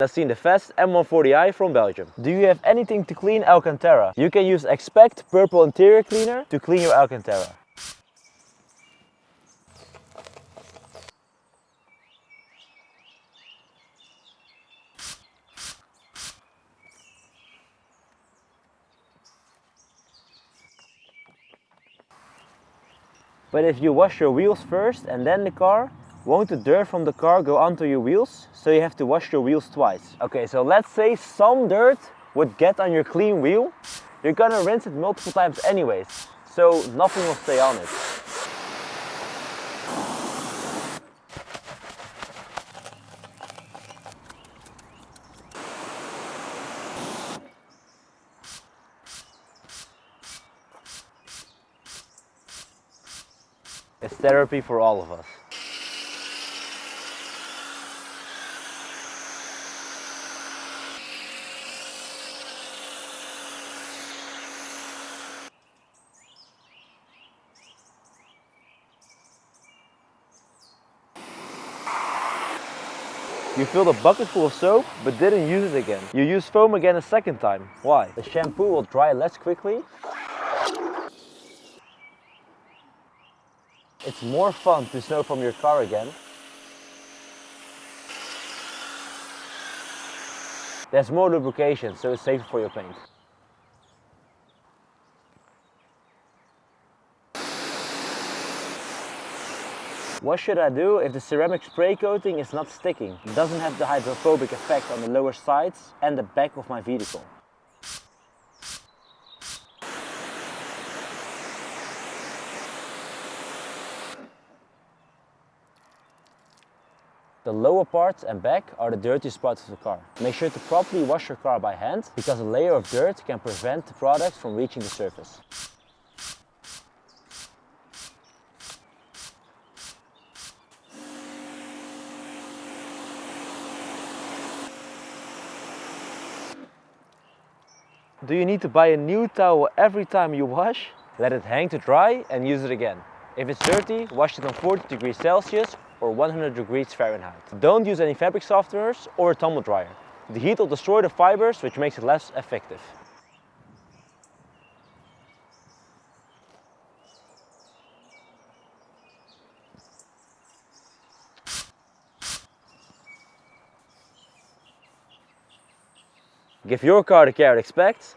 I've seen the fast M140i from Belgium. Do you have anything to clean Alcantara? You can use Expect Purple Interior Cleaner to clean your Alcantara. But if you wash your wheels first and then the car, won't the dirt from the car go onto your wheels? So you have to wash your wheels twice. Okay, so let's say some dirt would get on your clean wheel. You're gonna rinse it multiple times anyways, so nothing will stay on it. It's therapy for all of us. You filled a bucket full of soap, but didn't use it again. You used foam again a second time. Why? The shampoo will dry less quickly. It's more fun to snow from your car again. There's more lubrication, so it's safer for your paint. What should I do if the ceramic spray coating is not sticking? It doesn't have the hydrophobic effect on the lower sides and the back of my vehicle. The lower parts and back are the dirtiest parts of the car. Make sure to properly wash your car by hand, because a layer of dirt can prevent the products from reaching the surface. Do you need to buy a new towel every time you wash? Let it hang to dry and use it again. If it's dirty, wash it on 40 degrees Celsius or 100 degrees Fahrenheit. Don't use any fabric softeners or a tumble dryer. The heat will destroy the fibers, which makes it less effective. Give your car the care it expects,